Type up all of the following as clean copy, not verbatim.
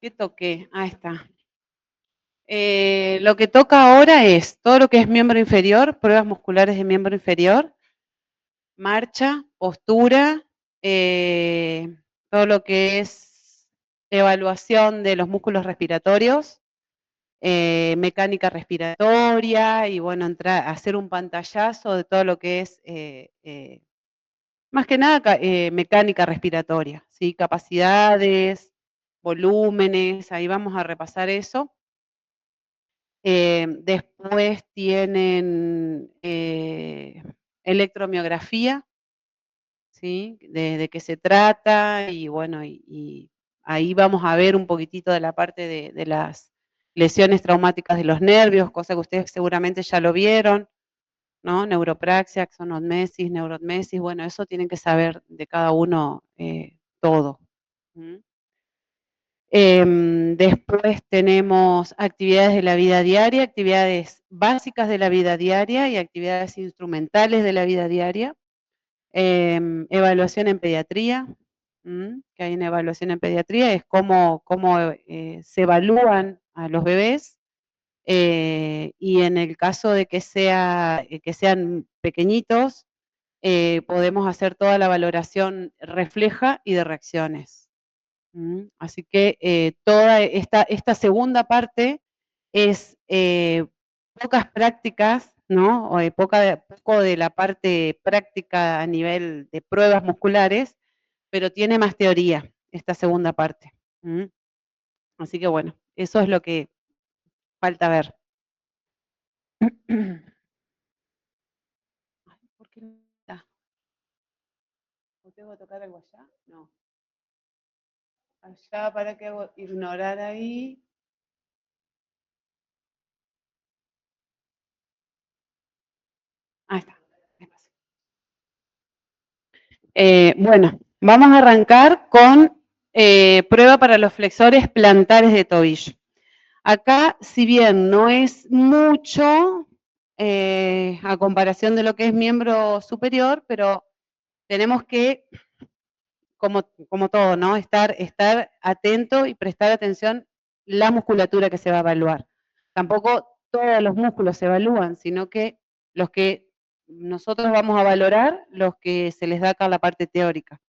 ¿Qué toqué? Ahí está. Lo que toca ahora es todo lo que es miembro inferior, pruebas musculares de miembro inferior, marcha, postura, todo lo que es evaluación de los músculos respiratorios, mecánica respiratoria y bueno, hacer un pantallazo de todo lo que es, más que nada, mecánica respiratoria, ¿sí? Capacidades, volúmenes, ahí vamos a repasar eso. Después tienen electromiografía, ¿sí? De qué se trata y bueno, y ahí vamos a ver un poquitito de la parte de las lesiones traumáticas de los nervios, cosa que ustedes seguramente ya lo vieron, ¿no? Neuropraxia, axonotmesis, neurotmesis, bueno, eso tienen que saber de cada uno todo. ¿Mm? Después tenemos actividades de la vida diaria, actividades básicas de la vida diaria y actividades instrumentales de la vida diaria. Evaluación en pediatría, que hay una evaluación en pediatría, es cómo se evalúan a los bebés, y en el caso de que sean pequeñitos, podemos hacer toda la valoración refleja y de reacciones. Así que toda esta segunda parte es pocas prácticas, ¿no? Poco de la parte práctica a nivel de pruebas musculares, pero tiene más teoría esta segunda parte. Así que bueno, eso es lo que falta ver. ¿Por qué no está? ¿O tengo que tocar algo allá? No. Allá, ¿para qué hago? Ignorar ahí. Ahí está. Bueno, vamos a arrancar con prueba para los flexores plantares de tobillo. Acá, si bien no es mucho a comparación de lo que es miembro superior, pero tenemos que, como todo, ¿no? Estar atento y prestar atención la musculatura que se va a evaluar. Tampoco todos los músculos se evalúan, sino que los que nosotros vamos a valorar, los que se les da acá la parte teórica.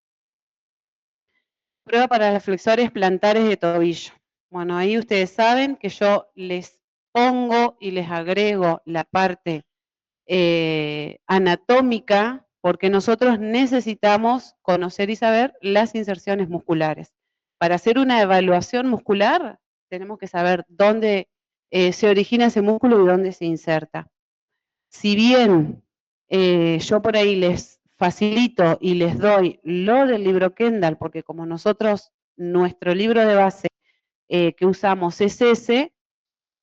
Prueba para los flexores plantares de tobillo. Bueno, ahí ustedes saben que yo les pongo y les agrego la parte anatómica, porque nosotros necesitamos conocer y saber las inserciones musculares. Para hacer una evaluación muscular, tenemos que saber dónde se origina ese músculo y dónde se inserta. Si bien yo por ahí les facilito y les doy lo del libro Kendall, porque como nosotros, nuestro libro de base que usamos es ese,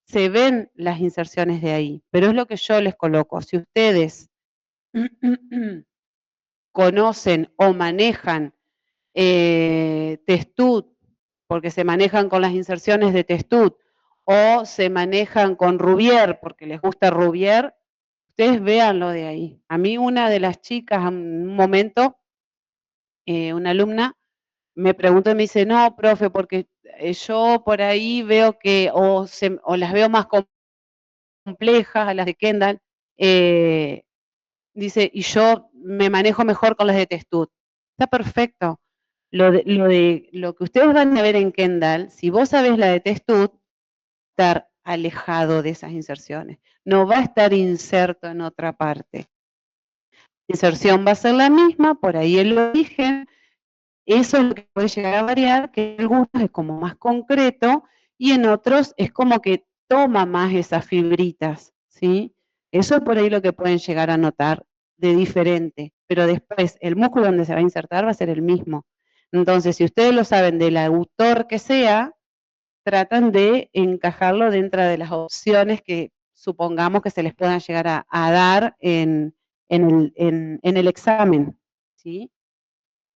se ven las inserciones de ahí, pero es lo que yo les coloco. Si ustedes conocen o manejan Testut, porque se manejan con las inserciones de Testut, o se manejan con Rubier, porque les gusta Rubier, ustedes véanlo de ahí. A mí una de las chicas, en un momento, una alumna, me preguntó y me dice, no, profe, porque yo por ahí veo que, o las veo más complejas, a las de Kendall, dice, y yo me manejo mejor con las de Testut. Está perfecto. Lo que ustedes van a ver en Kendall, si vos sabés la de Testut, estar alejado de esas inserciones. No va a estar inserto en otra parte. La inserción va a ser la misma, por ahí el origen, eso es lo que puede llegar a variar, que en algunos es como más concreto y en otros es como que toma más esas fibritas, ¿sí? Eso es por ahí lo que pueden llegar a notar de diferente, pero después el músculo donde se va a insertar va a ser el mismo. Entonces, si ustedes lo saben del autor que sea, tratan de encajarlo dentro de las opciones que supongamos que se les puedan llegar a dar en el examen, ¿sí?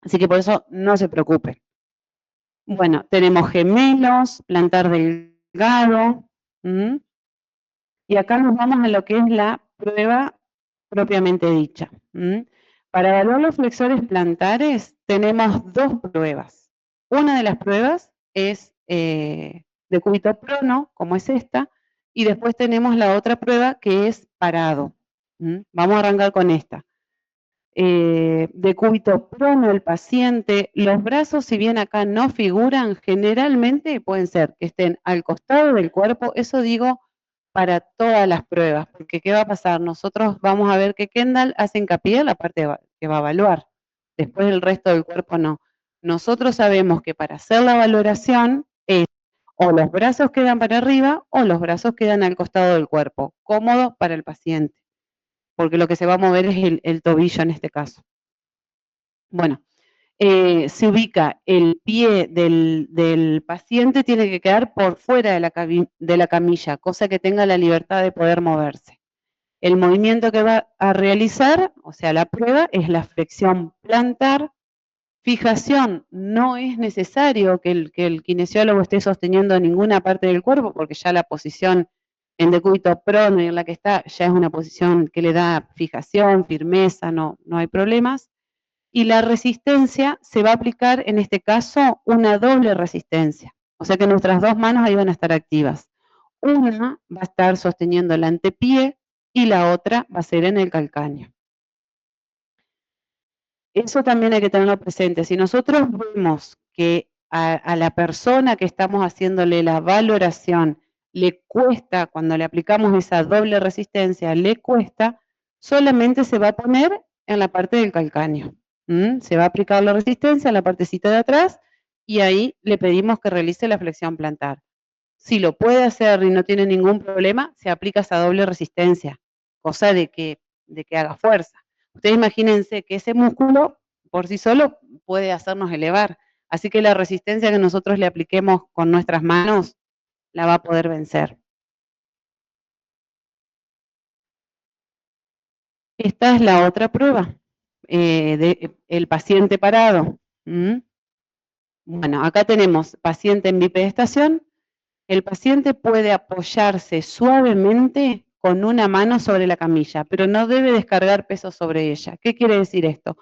Así que por eso no se preocupen. Bueno, tenemos gemelos, plantar delgado, y acá nos vamos a lo que es la prueba propiamente dicha. Para evaluar los flexores plantares tenemos dos pruebas. Una de las pruebas es decúbito prono, como es esta, y después tenemos la otra prueba que es parado. Vamos a arrancar con esta. Decúbito prono el paciente, los brazos, si bien acá no figuran, generalmente pueden ser que estén al costado del cuerpo, eso digo para todas las pruebas, porque ¿qué va a pasar? Nosotros vamos a ver que Kendall hace hincapié en la parte que va a evaluar, después el resto del cuerpo no. Nosotros sabemos que para hacer la valoración es o los brazos quedan para arriba o los brazos quedan al costado del cuerpo, cómodo para el paciente, porque lo que se va a mover es el tobillo en este caso. Bueno, se ubica el pie del paciente, tiene que quedar por fuera de la camilla, cosa que tenga la libertad de poder moverse. El movimiento que va a realizar, o sea, la prueba, es la flexión plantar. Fijación, no es necesario que el kinesiólogo esté sosteniendo ninguna parte del cuerpo, porque ya la posición en decúbito prono y en la que está ya es una posición que le da fijación, firmeza, no hay problemas. Y la resistencia se va a aplicar, en este caso, una doble resistencia. O sea que nuestras dos manos ahí van a estar activas. Una va a estar sosteniendo el antepié y la otra va a ser en el calcáneo. Eso también hay que tenerlo presente. Si nosotros vemos que a la persona que estamos haciéndole la valoración le cuesta, cuando le aplicamos esa doble resistencia, le cuesta, solamente se va a poner en la parte del calcáneo. Se va a aplicar la resistencia en la partecita de atrás y ahí le pedimos que realice la flexión plantar. Si lo puede hacer y no tiene ningún problema, se aplica esa doble resistencia, cosa de que haga fuerza. Ustedes imagínense que ese músculo por sí solo puede hacernos elevar, así que la resistencia que nosotros le apliquemos con nuestras manos la va a poder vencer. Esta es la otra prueba, el paciente parado. Bueno, acá tenemos paciente en bipedestación. El paciente puede apoyarse suavemente con una mano sobre la camilla, pero no debe descargar peso sobre ella. ¿Qué quiere decir esto?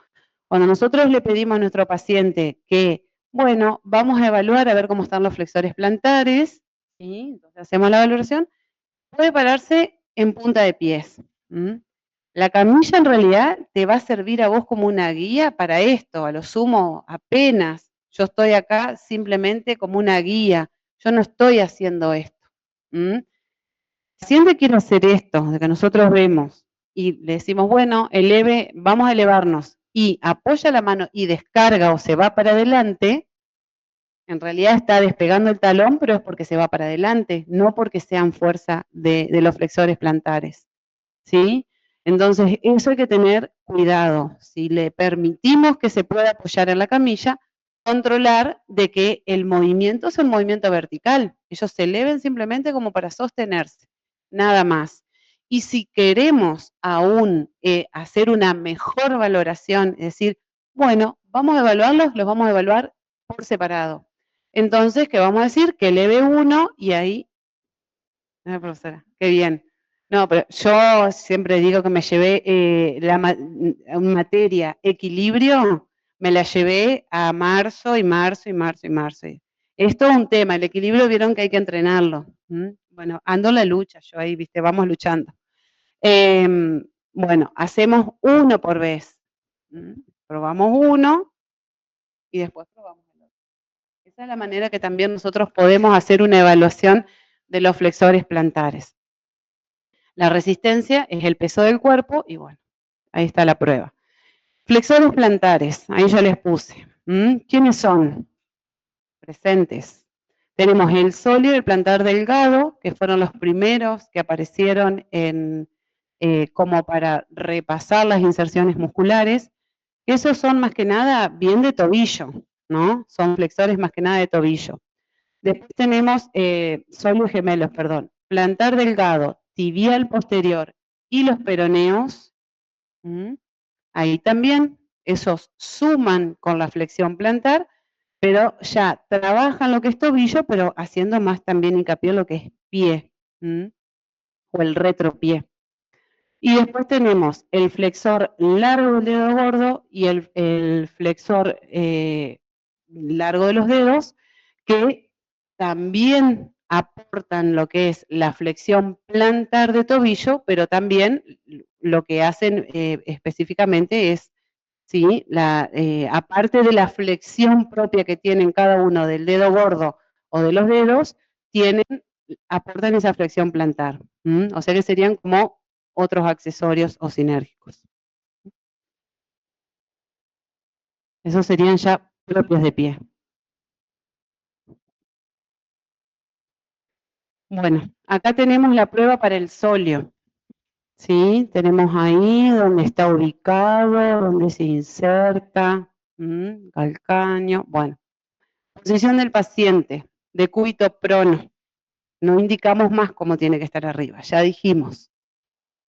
Cuando nosotros le pedimos a nuestro paciente que, bueno, vamos a evaluar a ver cómo están los flexores plantares, ¿sí? Entonces hacemos la valoración, puede pararse en punta de pies. La camilla en realidad te va a servir a vos como una guía para esto, a lo sumo apenas. Yo estoy acá simplemente como una guía, yo no estoy haciendo esto. Si el paciente quiere hacer esto, de que nosotros vemos, y le decimos, bueno, eleve, vamos a elevarnos, y apoya la mano y descarga o se va para adelante, en realidad está despegando el talón, pero es porque se va para adelante, no porque sean fuerza de los flexores plantares. ¿Sí? Entonces, eso hay que tener cuidado. Si le permitimos que se pueda apoyar en la camilla, controlar de que el movimiento es un movimiento vertical. Ellos se eleven simplemente como para sostenerse, nada más. Y si queremos aún hacer una mejor valoración, es decir, bueno, vamos a evaluarlos, los vamos a evaluar por separado. Entonces, ¿qué vamos a decir? Que eleve uno y ahí profesora, qué bien. No, pero yo siempre digo que me llevé la materia equilibrio, me la llevé a marzo y marzo y marzo y marzo. Es todo un tema, el equilibrio vieron que hay que entrenarlo. Bueno, ando en la lucha, yo ahí, viste, vamos luchando. Bueno, hacemos uno por vez. Probamos uno y después probamos el otro. Esa es la manera que también nosotros podemos hacer una evaluación de los flexores plantares. La resistencia es el peso del cuerpo y bueno, ahí está la prueba. Flexores plantares, ahí ya les puse. ¿Quiénes son? Presentes. Tenemos el sólido y el plantar delgado, que fueron los primeros que aparecieron como para repasar las inserciones musculares. Esos son más que nada bien de tobillo, ¿no? Son flexores más que nada de tobillo. Después tenemos sólidos gemelos, perdón. Plantar delgado, tibial posterior y los peroneos. Ahí también, esos suman con la flexión plantar, pero ya trabajan lo que es tobillo, pero haciendo más también hincapié en lo que es pie, o el retropié. Y después tenemos el flexor largo del dedo gordo y el flexor largo de los dedos, que también aportan lo que es la flexión plantar de tobillo, pero también lo que hacen específicamente es, ¿sí? Aparte de la flexión propia que tienen cada uno del dedo gordo o de los dedos, aportan esa flexión plantar. O sea que serían como otros accesorios o sinérgicos. Esos serían ya propios de pie. Bueno, acá tenemos la prueba para el sóleo. ¿Sí? Tenemos ahí donde está ubicado, donde se inserta, calcáneo. Bueno, posición del paciente, decúbito prono. No indicamos más cómo tiene que estar arriba, ya dijimos.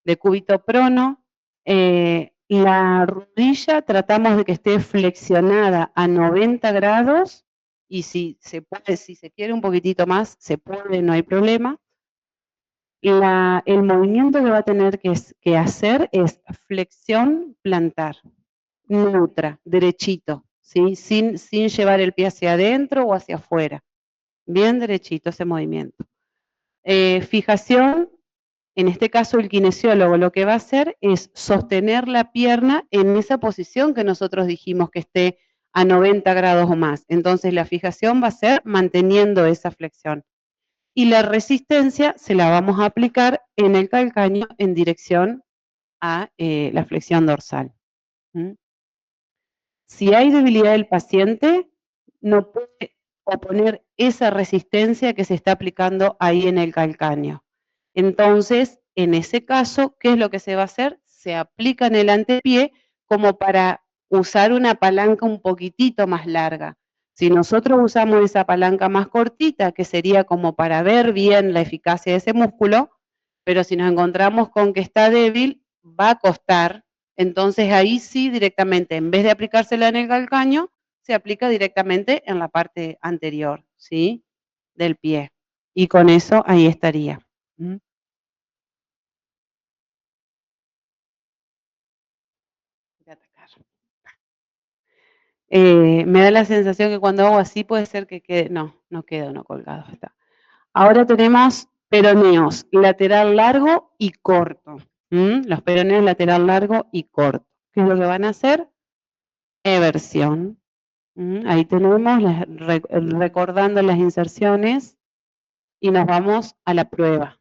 Decúbito prono, la rodilla tratamos de que esté flexionada a 90 grados y si se puede, si se quiere un poquitito más, se puede, no hay problema. El movimiento que va a tener que hacer es flexión plantar, neutra, derechito, ¿sí? sin llevar el pie hacia adentro o hacia afuera. Bien derechito ese movimiento. Fijación, en este caso el kinesiólogo lo que va a hacer es sostener la pierna en esa posición que nosotros dijimos que esté a 90 grados o más. Entonces la fijación va a ser manteniendo esa flexión. Y la resistencia se la vamos a aplicar en el calcáneo en dirección a la flexión dorsal. Si hay debilidad del paciente, no puede oponer esa resistencia que se está aplicando ahí en el calcáneo. Entonces, en ese caso, ¿qué es lo que se va a hacer? Se aplica en el antepié como para usar una palanca un poquitito más larga. Si nosotros usamos esa palanca más cortita, que sería como para ver bien la eficacia de ese músculo, pero si nos encontramos con que está débil, va a costar. Entonces ahí sí directamente, en vez de aplicársela en el calcaño, se aplica directamente en la parte anterior, ¿sí? Del pie. Y con eso ahí estaría. De atacar. Me da la sensación que cuando hago así puede ser que quede, no queda uno colgado. Está. Ahora tenemos peroneos, lateral largo y corto. Los peroneos lateral largo y corto. ¿Qué es lo que van a hacer? Eversión. Ahí tenemos, recordando las inserciones, y nos vamos a la prueba.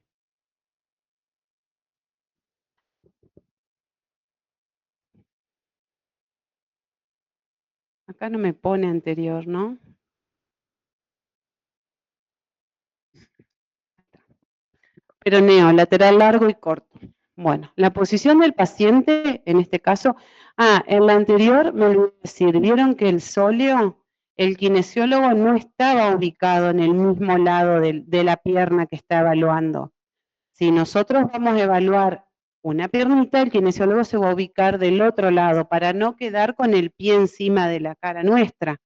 Acá no me pone anterior, ¿no? Peroneo, lateral largo y corto. Bueno, la posición del paciente, en este caso, en la anterior me olvidé decir, vieron que el sóleo, el kinesiólogo no estaba ubicado en el mismo lado de la pierna que está evaluando. Si nosotros vamos a evaluar una piernita, el kinesiólogo se va a ubicar del otro lado para no quedar con el pie encima de la cara nuestra.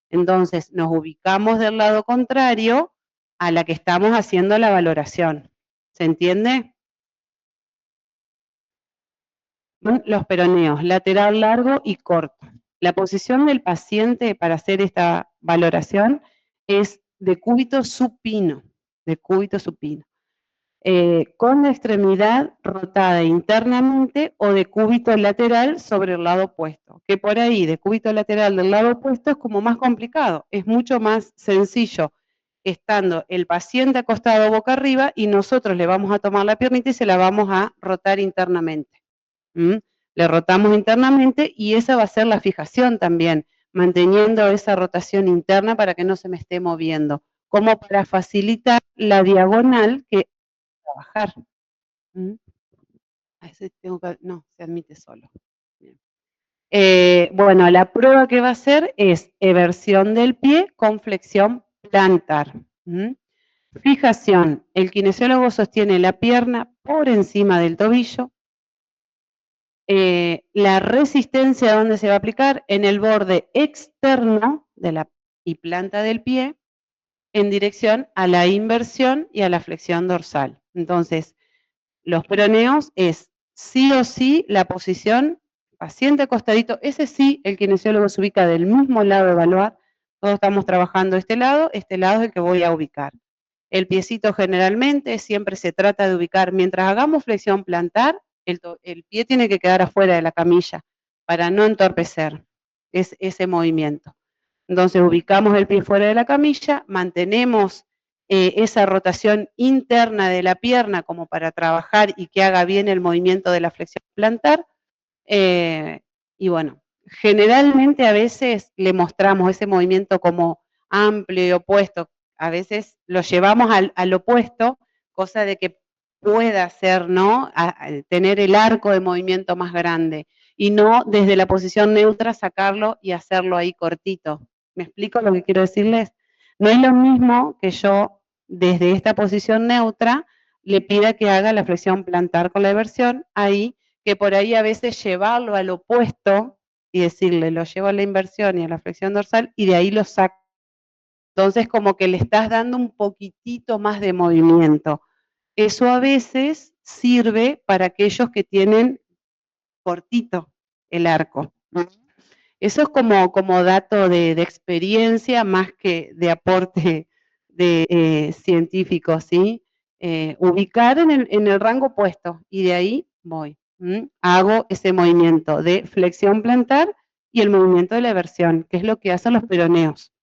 Entonces nos ubicamos del lado contrario a la que estamos haciendo la valoración. ¿Se entiende? Los peroneos, lateral largo y corto. La posición del paciente para hacer esta valoración es de cúbito supino, con la extremidad rotada internamente o de cúbito lateral sobre el lado opuesto, que por ahí de cúbito lateral del lado opuesto es como más complicado, es mucho más sencillo estando el paciente acostado boca arriba y nosotros le vamos a tomar la piernita y se la vamos a rotar internamente. Le rotamos internamente y esa va a ser la fijación también, manteniendo esa rotación interna para que no se me esté moviendo, como para facilitar la diagonal que trabajar. A ese tengo que, no, se admite solo. Bien. Bueno, la prueba que va a hacer es eversión del pie con flexión plantar. Fijación, el kinesiólogo sostiene la pierna por encima del tobillo. La resistencia, ¿dónde se va a aplicar? En el borde externo de la y planta del pie en dirección a la inversión y a la flexión dorsal. Entonces, los peroneos es sí o sí la posición paciente acostadito, ese sí el kinesiólogo se ubica del mismo lado de evaluar, todos estamos trabajando este lado es el que voy a ubicar. El piecito generalmente siempre se trata de ubicar, mientras hagamos flexión plantar, el pie tiene que quedar afuera de la camilla para no entorpecer ese movimiento. Entonces ubicamos el pie fuera de la camilla, mantenemos esa rotación interna de la pierna como para trabajar y que haga bien el movimiento de la flexión plantar. Y bueno, generalmente a veces le mostramos ese movimiento como amplio y opuesto. A veces lo llevamos al opuesto, cosa de que pueda ser, ¿no? Tener el arco de movimiento más grande y no desde la posición neutra sacarlo y hacerlo ahí cortito. ¿Me explico lo que quiero decirles? No es lo mismo que yo desde esta posición neutra le pida que haga la flexión plantar con la inversión ahí, que por ahí a veces llevarlo al opuesto y decirle, lo llevo a la inversión y a la flexión dorsal y de ahí lo saco. Entonces como que le estás dando un poquitito más de movimiento. Eso a veces sirve para aquellos que tienen cortito el arco. Eso es como dato de experiencia más que de aporte científico, ¿sí? Ubicar en el rango opuesto y de ahí voy. Hago ese movimiento de flexión plantar y el movimiento de la eversión, que es lo que hacen los peroneos.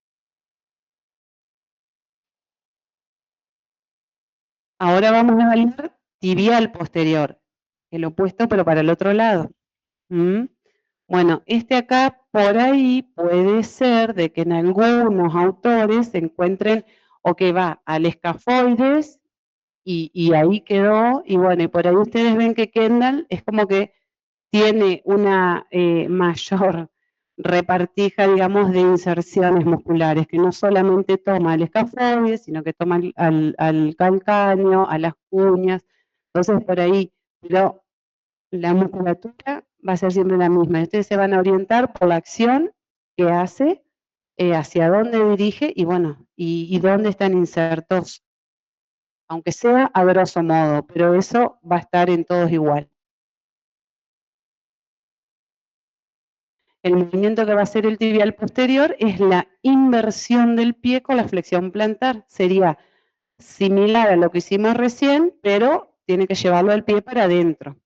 Ahora vamos a bailar tibial posterior, el opuesto pero para el otro lado. Bueno, este acá por ahí puede ser de que en algunos autores se encuentren o que va al escafoides y ahí quedó, y bueno, y por ahí ustedes ven que Kendall es como que tiene una mayor repartija, digamos, de inserciones musculares, que no solamente toma el escafoides, sino que toma al calcáneo, a las uñas, entonces por ahí, pero la musculatura va a ser siempre la misma. Ustedes se van a orientar por la acción que hace, hacia dónde dirige y bueno, y dónde están insertos, aunque sea a grosso modo, pero eso va a estar en todos igual. El movimiento que va a hacer el tibial posterior es la inversión del pie con la flexión plantar. Sería similar a lo que hicimos recién, pero tiene que llevarlo al pie para adentro.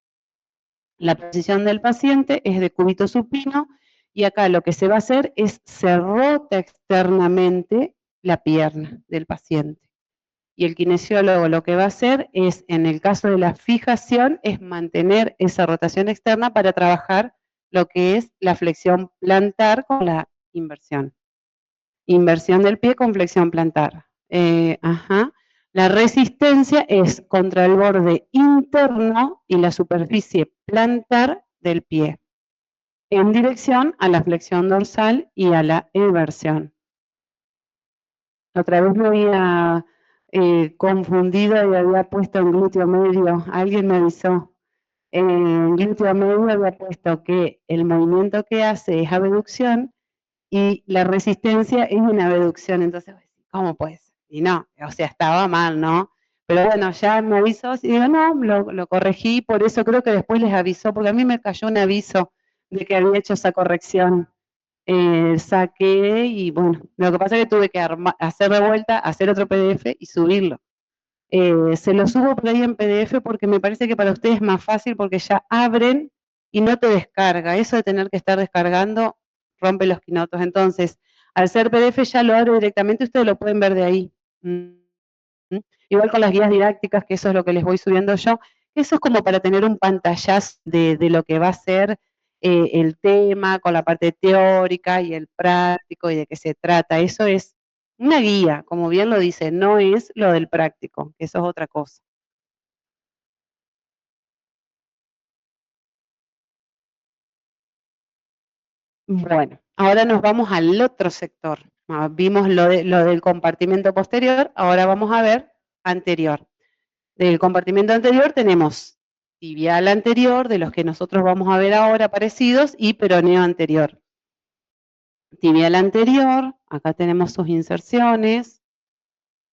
La posición del paciente es de cúbito supino y acá lo que se va a hacer es se rota externamente la pierna del paciente. Y el kinesiólogo lo que va a hacer es, en el caso de la fijación, es mantener esa rotación externa para trabajar lo que es la flexión plantar con la inversión. Inversión del pie con flexión plantar. La resistencia es contra el borde interno y la superficie plantar del pie, en dirección a la flexión dorsal y a la inversión. Otra vez me había confundido y había puesto en glúteo medio, alguien me avisó. En glúteo medio había puesto que el movimiento que hace es abducción y la resistencia es una abducción, entonces, ¿cómo puede ser? Y no, o sea, estaba mal, ¿no? Pero bueno, ya me avisó, y digo, no, lo corregí, por eso creo que después les avisó, porque a mí me cayó un aviso de que había hecho esa corrección. Saqué y bueno, lo que pasa es que tuve que hacer de vuelta, hacer otro PDF y subirlo. Se lo subo por ahí en PDF porque me parece que para ustedes es más fácil porque ya abren y no te descarga. Eso de tener que estar descargando rompe los quinotos. Entonces, al ser PDF ya lo abre directamente, ustedes lo pueden ver de ahí. Igual con las guías didácticas, que eso es lo que les voy subiendo yo. Eso es como para tener un pantallazo de lo que va a ser el tema, con la parte teórica y el práctico y de qué se trata. Eso es una guía, como bien lo dice, no es lo del práctico, que eso es otra cosa. Bueno, ahora nos vamos al otro sector. Vimos lo del compartimento posterior, ahora vamos a ver anterior. Del compartimento anterior tenemos tibial anterior, de los que nosotros vamos a ver ahora parecidos, y peroneo anterior. Tibial anterior, acá tenemos sus inserciones,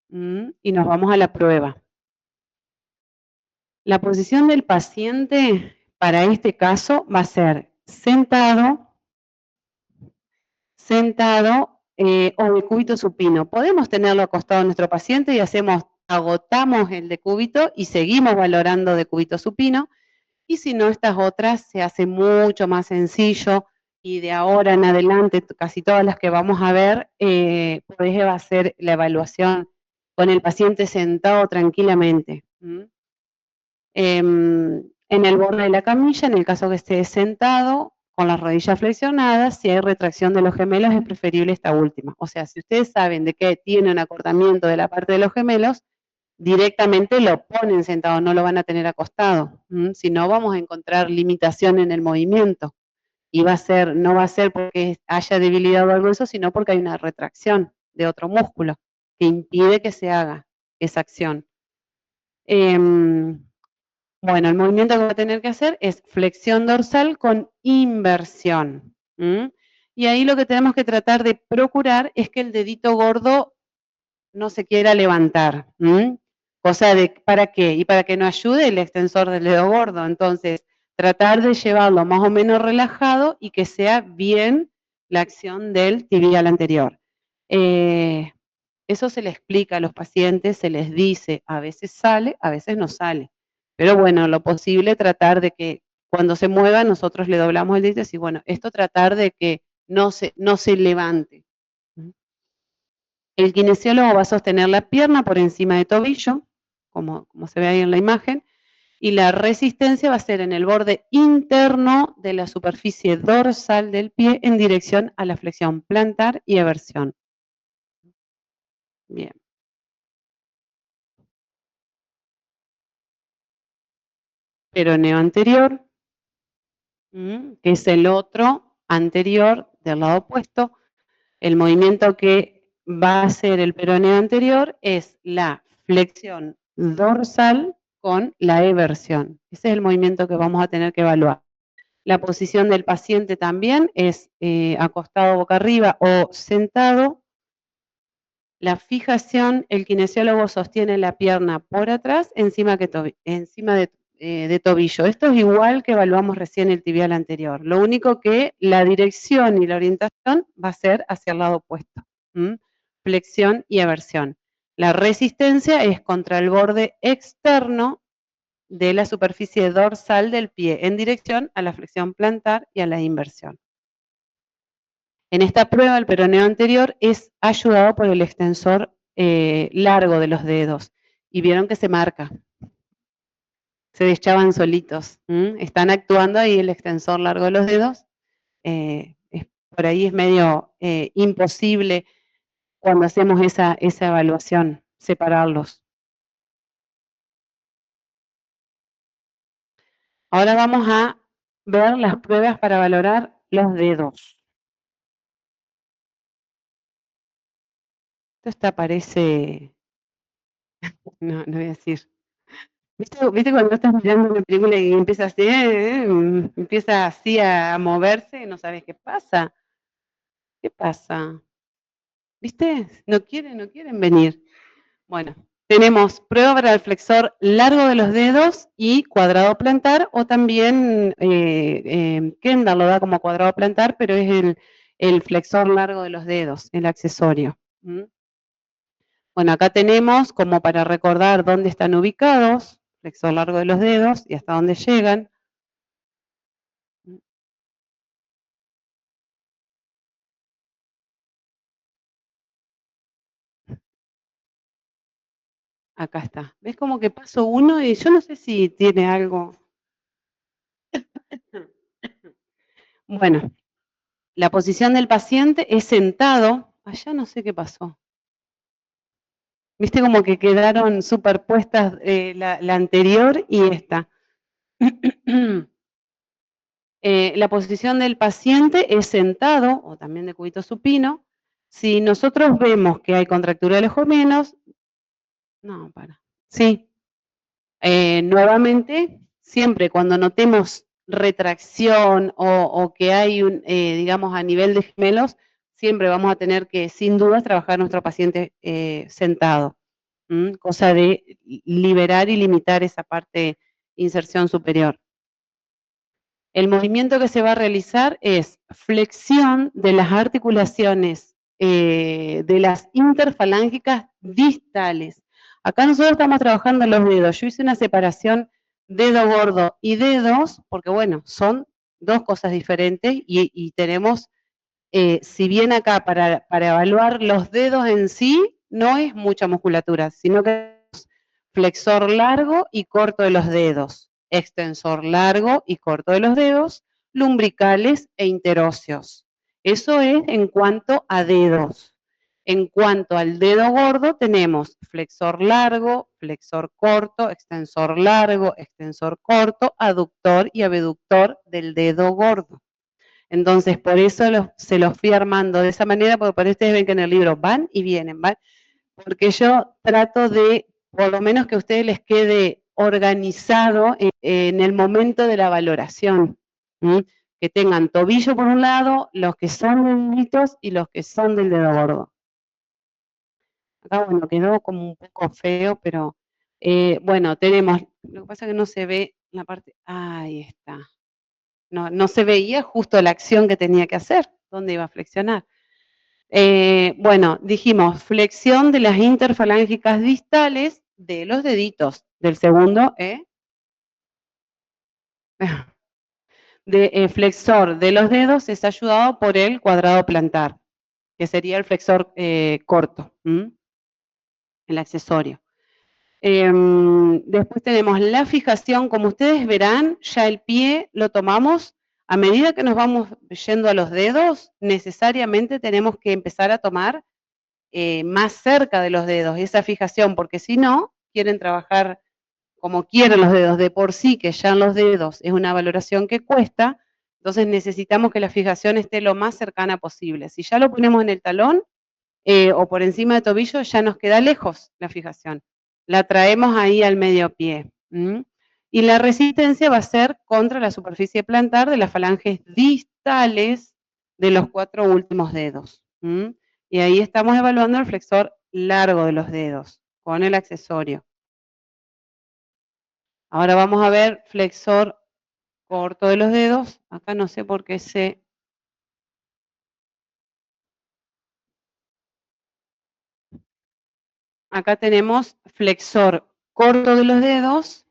y nos vamos a la prueba. La posición del paciente para este caso va a ser sentado o de cúbito supino. Podemos tenerlo acostado a nuestro paciente y agotamos el de cúbito y seguimos valorando de cúbito supino, y si no, estas otras se hace mucho más sencillo, y de ahora en adelante, casi todas las que vamos a ver, podés hacer la evaluación con el paciente sentado tranquilamente. En el borde de la camilla, en el caso que esté sentado, con las rodillas flexionadas, si hay retracción de los gemelos, es preferible esta última. O sea, si ustedes saben de que tiene un acortamiento de la parte de los gemelos, directamente lo ponen sentado, no lo van a tener acostado. Si no, vamos a encontrar limitación en el movimiento. Y no va a ser porque haya debilidad o algo de eso, sino porque hay una retracción de otro músculo que impide que se haga esa acción. Bueno, el movimiento que va a tener que hacer es flexión dorsal con inversión. Y ahí lo que tenemos que tratar de procurar es que el dedito gordo no se quiera levantar. Cosa de, ¿para qué? Y para que no ayude el extensor del dedo gordo. Entonces, tratar de llevarlo más o menos relajado y que sea bien la acción del tibial anterior. Eso se le explica a los pacientes, se les dice, a veces sale, a veces no sale. Pero bueno, lo posible tratar de que cuando se mueva nosotros le doblamos el dedito y decir, bueno, esto tratar de que no se levante. El kinesiólogo va a sostener la pierna por encima de tobillo, como se ve ahí en la imagen, y la resistencia va a ser en el borde interno de la superficie dorsal del pie en dirección a la flexión plantar y eversión. Bien. Peroneo anterior, que es el otro anterior del lado opuesto. El movimiento que va a hacer el peroneo anterior es la flexión dorsal con la eversión. Ese es el movimiento que vamos a tener que evaluar. La posición del paciente también es acostado boca arriba o sentado. La fijación, el kinesiólogo sostiene la pierna por atrás encima de tobillo. Esto es igual que evaluamos recién el tibial anterior. Lo único que la dirección y la orientación va a ser hacia el lado opuesto. Flexión y eversión. La resistencia es contra el borde externo de la superficie dorsal del pie en dirección a la flexión plantar y a la inversión. En esta prueba, el peroneo anterior es ayudado por el extensor largo de los dedos. Y vieron que se marca. Se deschaban solitos. Están actuando ahí el extensor largo de los dedos. Por ahí es medio imposible cuando hacemos esa evaluación, separarlos. Ahora vamos a ver las pruebas para valorar los dedos. Esto parece... No voy a decir. ¿Viste cuando estás mirando una película y empieza así, empieza así a moverse, no sabes qué pasa? ¿Qué pasa? ¿Viste? No quieren venir. Bueno, tenemos prueba para el flexor largo de los dedos y cuadrado plantar, o también Kendall lo da como cuadrado plantar, pero es el flexor largo de los dedos, el accesorio. Bueno, acá tenemos como para recordar dónde están ubicados, flexor largo de los dedos y hasta dónde llegan. Acá está. ¿Ves como que paso uno? Y yo no sé si tiene algo. Bueno, la posición del paciente es sentado. Allá no sé qué pasó. ¿Viste como que quedaron superpuestas la anterior y esta? La posición del paciente es sentado, o también de cúbito supino. Si nosotros vemos que hay contractura de los gemelos, no, para. Sí. Nuevamente, siempre cuando notemos retracción o que hay digamos, a nivel de gemelos, siempre vamos a tener que, sin dudas, trabajar nuestro paciente sentado. Cosa de liberar y limitar esa parte inserción superior. El movimiento que se va a realizar es flexión de las articulaciones de las interfalángicas distales. Acá nosotros estamos trabajando los dedos. Yo hice una separación dedo gordo y dedos, porque bueno, son dos cosas diferentes y tenemos, si bien acá para evaluar los dedos en sí, no es mucha musculatura, sino que es flexor largo y corto de los dedos, extensor largo y corto de los dedos, lumbricales e interóseos. Eso es en cuanto a dedos. En cuanto al dedo gordo, tenemos flexor largo, flexor corto, extensor largo, extensor corto, aductor y abductor del dedo gordo. Entonces, por eso se los fui armando de esa manera, porque por ustedes ven que en el libro van y vienen, ¿van? Porque yo trato de, por lo menos que a ustedes les quede organizado en el momento de la valoración. ¿Sí? Que tengan tobillo por un lado, los que son deditos y los que son del dedo gordo. Acá, bueno, quedó como un poco feo, pero bueno, tenemos, lo que pasa es que no se ve la parte, ahí está. No se veía justo la acción que tenía que hacer, dónde iba a flexionar. Bueno, dijimos flexión de las interfalángicas distales de los deditos. Del segundo, flexor de los dedos es ayudado por el cuadrado plantar, que sería el flexor corto, el accesorio. Después tenemos la fijación, como ustedes verán, ya el pie lo tomamos, a medida que nos vamos yendo a los dedos, necesariamente tenemos que empezar a tomar más cerca de los dedos esa fijación, porque si no, quieren trabajar como quieren los dedos, de por sí que ya en los dedos es una valoración que cuesta, entonces necesitamos que la fijación esté lo más cercana posible. Si ya lo ponemos en el talón, o por encima del tobillo, ya nos queda lejos la fijación. La traemos ahí al medio pie. Y la resistencia va a ser contra la superficie plantar de las falanges distales de los 4 últimos dedos. Y ahí estamos evaluando el flexor largo de los dedos con el accesorio. Ahora vamos a ver flexor corto de los dedos. Acá no sé por qué acá tenemos flexor corto de los dedos,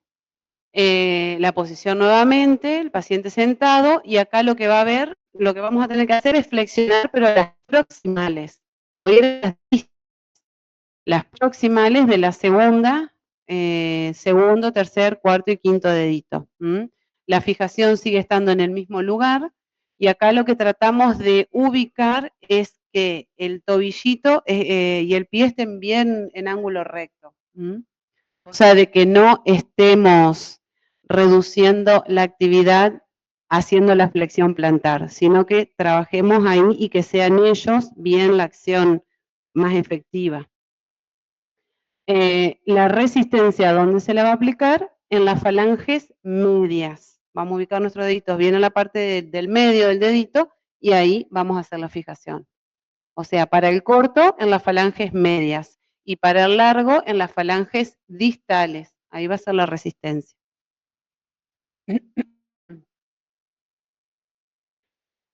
la posición nuevamente, el paciente sentado, y acá lo que va a haber, lo que vamos a tener que hacer es flexionar, pero las proximales. Las proximales de la segunda, segundo, tercer, cuarto y quinto dedito. La fijación sigue estando en el mismo lugar, y acá lo que tratamos de ubicar es que el tobillito y el pie estén bien en ángulo recto. O sea, de que no estemos reduciendo la actividad haciendo la flexión plantar, sino que trabajemos ahí y que sean ellos bien la acción más efectiva. La resistencia, ¿dónde se la va a aplicar? En las falanges medias. Vamos a ubicar nuestros deditos bien en la parte del medio del dedito y ahí vamos a hacer la fijación. O sea, para el corto, en las falanges medias, y para el largo, en las falanges distales. Ahí va a ser la resistencia.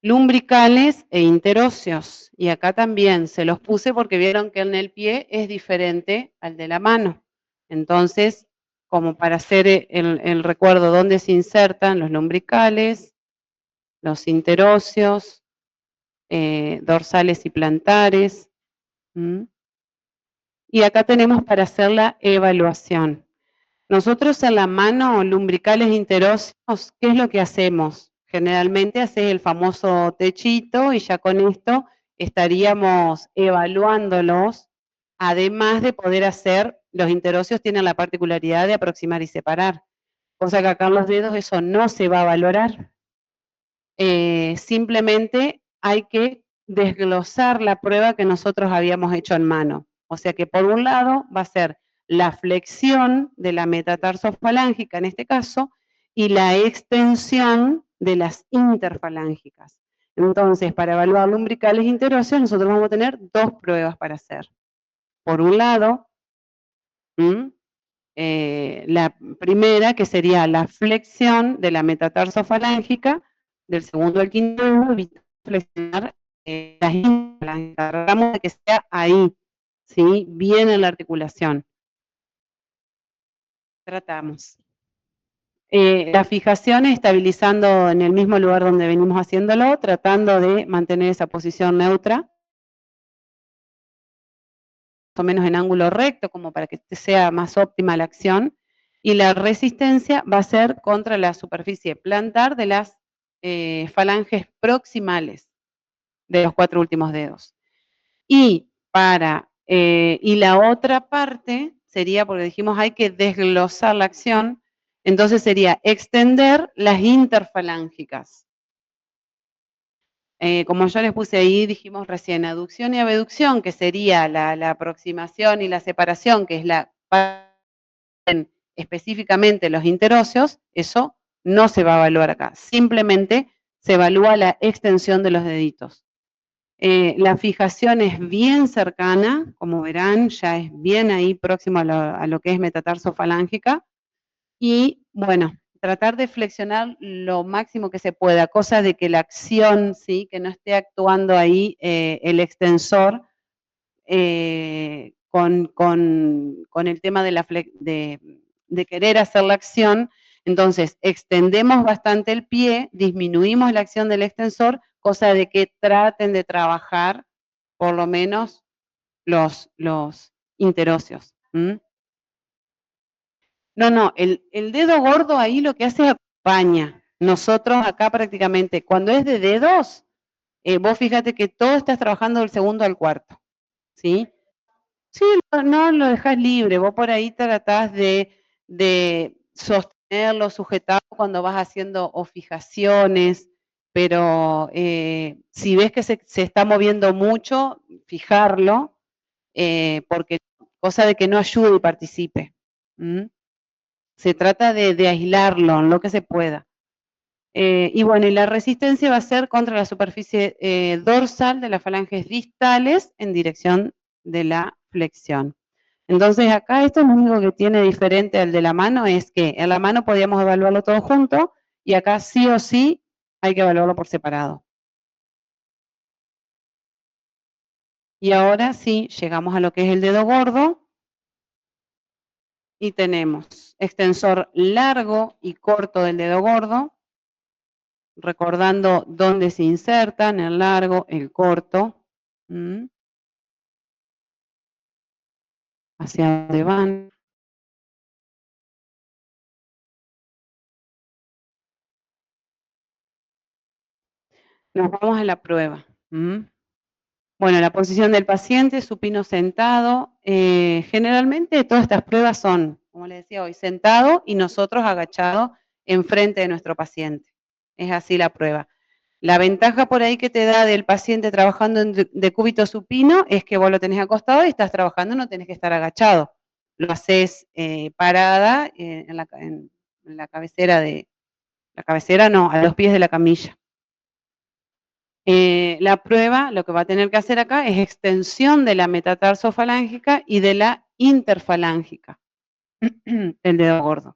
Lumbricales e interóseos. Y acá también se los puse porque vieron que en el pie es diferente al de la mano. Entonces, como para hacer el recuerdo dónde se insertan los lumbricales, los interóseos, dorsales y plantares. Y acá tenemos para hacer la evaluación. Nosotros en la mano, lumbricales interóseos, ¿qué es lo que hacemos? Generalmente haces el famoso techito y ya con esto estaríamos evaluándolos, además de poder hacer, los interóseos tienen la particularidad de aproximar y separar, cosa que acá en los dedos eso no se va a valorar. Simplemente hay que desglosar la prueba que nosotros habíamos hecho en mano. O sea que por un lado va a ser la flexión de la metatarsofalángica en este caso y la extensión de las interfalángicas. Entonces, para evaluar lumbricales interóseos, nosotros vamos a tener dos pruebas para hacer. Por un lado, la primera, que sería la flexión de la metatarsofalángicca, del segundo al quinto dedo, evitar flexionar las interfalángicas, tratamos de que sea ahí, ¿sí? Bien en la articulación. Tratamos. La fijación estabilizando en el mismo lugar donde venimos haciéndolo, tratando de mantener esa posición neutra, más o menos en ángulo recto, como para que sea más óptima la acción, y la resistencia va a ser contra la superficie plantar de las falanges proximales de los 4 últimos dedos. Y la otra parte sería, porque dijimos hay que desglosar la acción, entonces sería extender las interfalángicas. Como yo les puse ahí, dijimos recién, aducción y abducción, que sería la aproximación y la separación, que es la específicamente los interóseos, eso no se va a evaluar acá. Simplemente se evalúa la extensión de los deditos. La fijación es bien cercana, como verán, ya es bien ahí próximo a lo que es metatarsofalángica. Y bueno, tratar de flexionar lo máximo que se pueda, cosa de que la acción, ¿sí? Que no esté actuando ahí el extensor con el tema de querer hacer la acción. Entonces, extendemos bastante el pie, disminuimos la acción del extensor, cosa de que traten de trabajar por lo menos los interóseos. No, el dedo gordo ahí lo que hace es acompaña. Nosotros acá prácticamente, cuando es de dedos, vos fíjate que todo estás trabajando del segundo al cuarto, ¿sí? Sí, no lo dejas libre, vos por ahí tratás de sostenerlo, sujetarlo cuando vas haciendo o fijaciones, pero si ves que se está moviendo mucho, fijarlo, porque cosa de que no ayude y participe. Se trata de aislarlo en lo que se pueda. Y bueno, y la resistencia va a ser contra la superficie dorsal de las falanges distales en dirección de la flexión. Entonces acá esto es lo único que tiene diferente al de la mano, es que en la mano podíamos evaluarlo todo junto y acá sí o sí hay que evaluarlo por separado. Y ahora sí, llegamos a lo que es el dedo gordo y tenemos extensor largo y corto del dedo gordo, recordando dónde se insertan, el largo, el corto, hacia dónde van. Nos vamos a la prueba. Bueno, la posición del paciente, supino sentado. Generalmente todas estas pruebas son, como les decía hoy, sentado y nosotros agachados enfrente de nuestro paciente. Es así la prueba. La ventaja por ahí que te da del paciente trabajando en decúbito supino es que vos lo tenés acostado y estás trabajando, no tenés que estar agachado. Lo haces parada en la cabecera no, a los pies de la camilla. La prueba, lo que va a tener que hacer acá es extensión de la metatarsofalángica y de la interfalángica, el dedo gordo.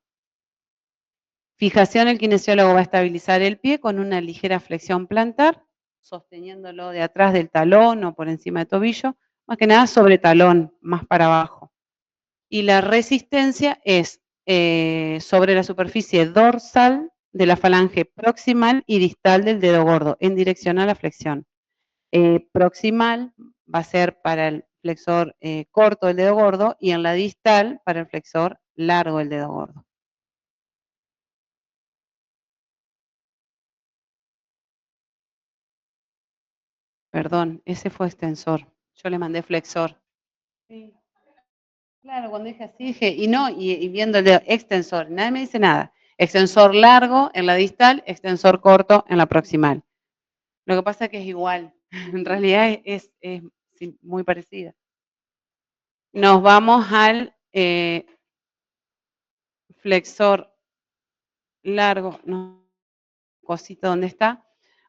Fijación, el kinesiólogo va a estabilizar el pie con una ligera flexión plantar, sosteniéndolo de atrás del talón o por encima del tobillo, más que nada sobre talón, más para abajo. Y la resistencia es sobre la superficie dorsal de la falange proximal y distal del dedo gordo, en dirección a la flexión. Proximal va a ser para el flexor corto del dedo gordo y en la distal para el flexor largo del dedo gordo. Perdón, ese fue extensor. Yo le mandé flexor. Sí, claro, cuando dije así, dije, y viendo el dedo, extensor, nadie me dice nada. Extensor largo en la distal, extensor corto en la proximal. Lo que pasa es que es igual, en realidad es sí, muy parecida. Nos vamos al flexor largo, no, cosita donde está.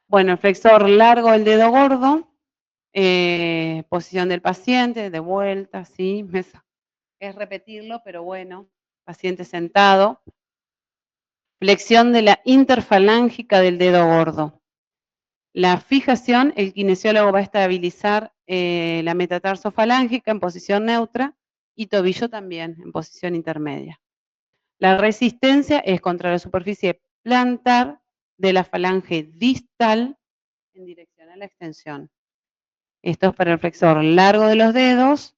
Bueno, el flexor largo del dedo gordo, posición del paciente, de vuelta, ¿sí? Es repetirlo, pero bueno, paciente sentado. Flexión de la interfalángica del dedo gordo. La fijación, el kinesiólogo va a estabilizar la metatarsofalágica en posición neutra y tobillo también en posición intermedia. La resistencia es contra la superficie plantar de la falange distal en dirección a la extensión. Esto es para el flexor largo de los dedos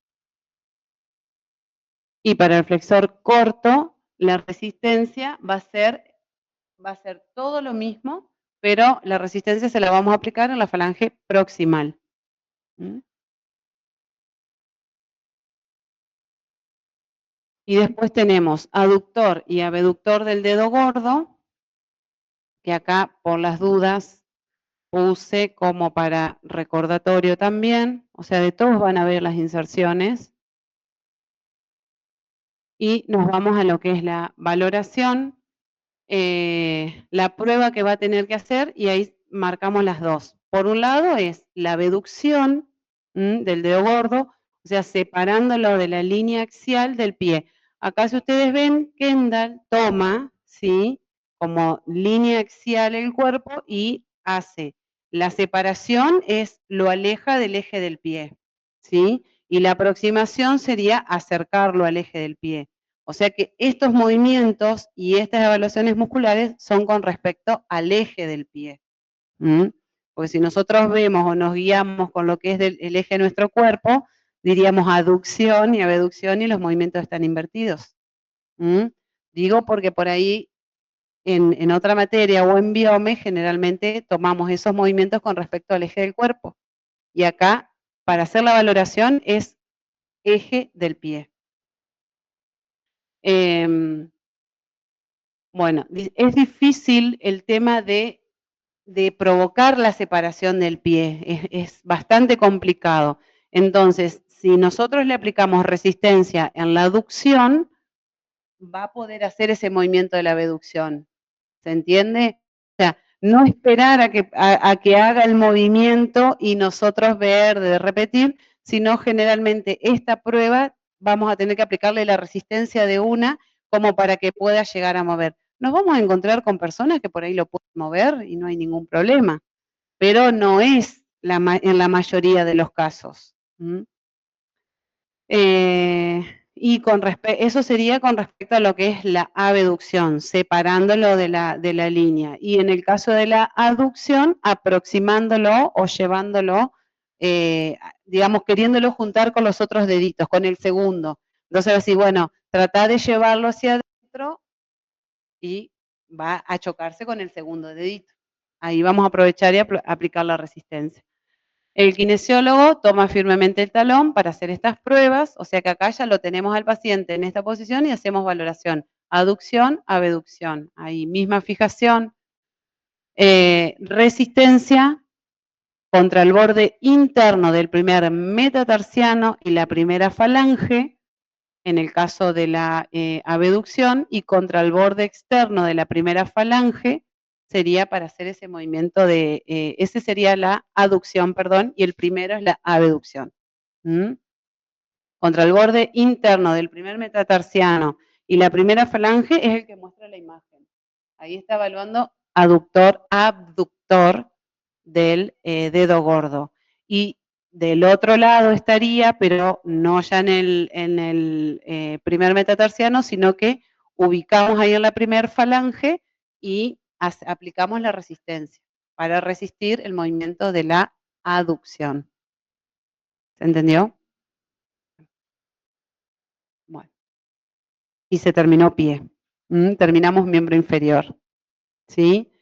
y para el flexor corto la resistencia va a ser todo lo mismo, pero la resistencia se la vamos a aplicar en la falange proximal. ¿Mm? Y después tenemos aductor y abductor del dedo gordo, que acá por las dudas puse como para recordatorio también, o sea, de todos van a ver las inserciones. Y nos vamos a lo que es la valoración, la prueba que va a tener que hacer, y ahí marcamos las dos. Por un lado es la abducción del dedo gordo, o sea, separándolo de la línea axial del pie. Acá si ustedes ven, Kendall toma, ¿sí?, como línea axial el cuerpo y hace la separación, lo aleja del eje del pie, ¿sí? Y la aproximación sería acercarlo al eje del pie. O sea que estos movimientos y estas evaluaciones musculares son con respecto al eje del pie. Porque si nosotros vemos o nos guiamos con lo que es el eje de nuestro cuerpo, diríamos aducción y abducción y los movimientos están invertidos. Digo porque por ahí en otra materia o en biome generalmente tomamos esos movimientos con respecto al eje del cuerpo. Y acá, para hacer la valoración, es eje del pie. Bueno, es difícil el tema de provocar la separación del pie, es bastante complicado. Entonces, si nosotros le aplicamos resistencia en la aducción, va a poder hacer ese movimiento de la abducción. ¿Se entiende? O sea, no esperar a que haga el movimiento y nosotros ver de repetir, sino generalmente esta prueba vamos a tener que aplicarle la resistencia de una como para que pueda llegar a mover. Nos vamos a encontrar con personas que por ahí lo pueden mover y no hay ningún problema, pero no es en la mayoría de los casos. Y eso sería con respecto a lo que es la abducción, separándolo de la línea. Y en el caso de la aducción, aproximándolo o llevándolo, digamos, queriéndolo juntar con los otros deditos, con el segundo. Entonces, así, bueno, trata de llevarlo hacia adentro y va a chocarse con el segundo dedito. Ahí vamos a aprovechar y aplicar la resistencia. El kinesiólogo toma firmemente el talón para hacer estas pruebas, o sea que acá ya lo tenemos al paciente en esta posición y hacemos valoración. Aducción, abducción. Ahí misma fijación. Resistencia contra el borde interno del primer metatarsiano y la primera falange, en el caso de la abducción, y contra el borde externo de la primera falange, sería para hacer ese movimiento ese sería la aducción, perdón, y el primero es la abducción. Contra el borde interno del primer metatarsiano y la primera falange es el que muestra la imagen. Ahí está evaluando aductor, abductor del dedo gordo. Y del otro lado estaría, pero no ya en el primer metatarsiano, sino que ubicamos ahí en la primera falange y aplicamos la resistencia para resistir el movimiento de la aducción. ¿Se entendió? Bueno. Y se terminó pie. Terminamos miembro inferior. ¿Sí?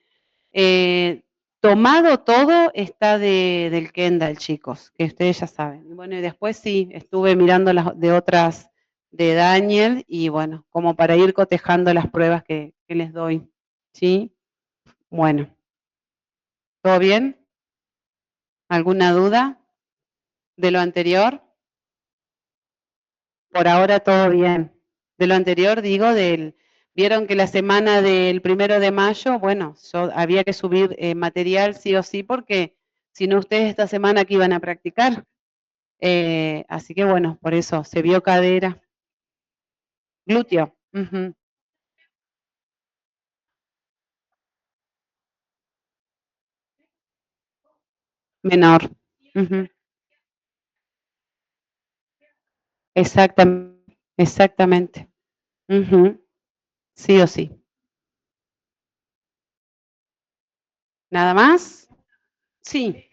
Tomado todo está del Kendall, chicos, que ustedes ya saben. Bueno, y después sí, estuve mirando las de otras de Daniel y bueno, como para ir cotejando las pruebas que les doy. ¿Sí? Bueno, ¿todo bien? ¿Alguna duda de lo anterior? Por ahora todo bien. De lo anterior digo, vieron que la semana del 1 de mayo, bueno, había que subir material sí o sí, porque si no ustedes esta semana que iban a practicar. Así que bueno, por eso se vio cadera. Glúteo. menor. Ujú. Exactamente. Ujú. Sí o sí. ¿Nada más? Sí.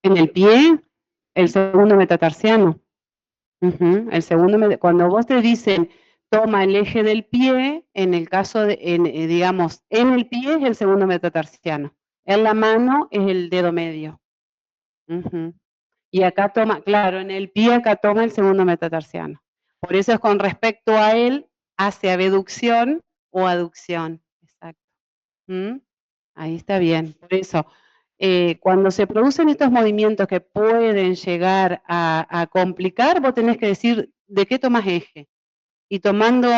En el pie, el segundo metatarsiano. Ujú. El segundo cuando vos te dicen: "Toma el eje del pie", en el caso de digamos, en el pie es el segundo metatarsiano, en la mano es el dedo medio. Ujú. Y acá toma claro, en el pie acá toma el segundo metatarsiano. Por eso es con respecto a él, hace abducción o aducción. Exacto. ¿Mm? Ahí está bien. Por eso, cuando se producen estos movimientos que pueden llegar a complicar, vos tenés que decir de qué tomas eje. Y tomando,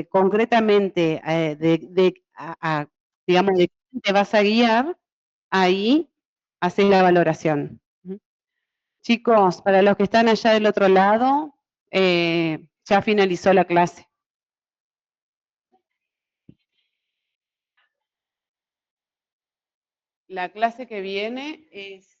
concretamente, digamos, de quién te vas a guiar, ahí haces la valoración. Ujú. Chicos, para los que están allá del otro lado, ya finalizó la clase. La clase que viene es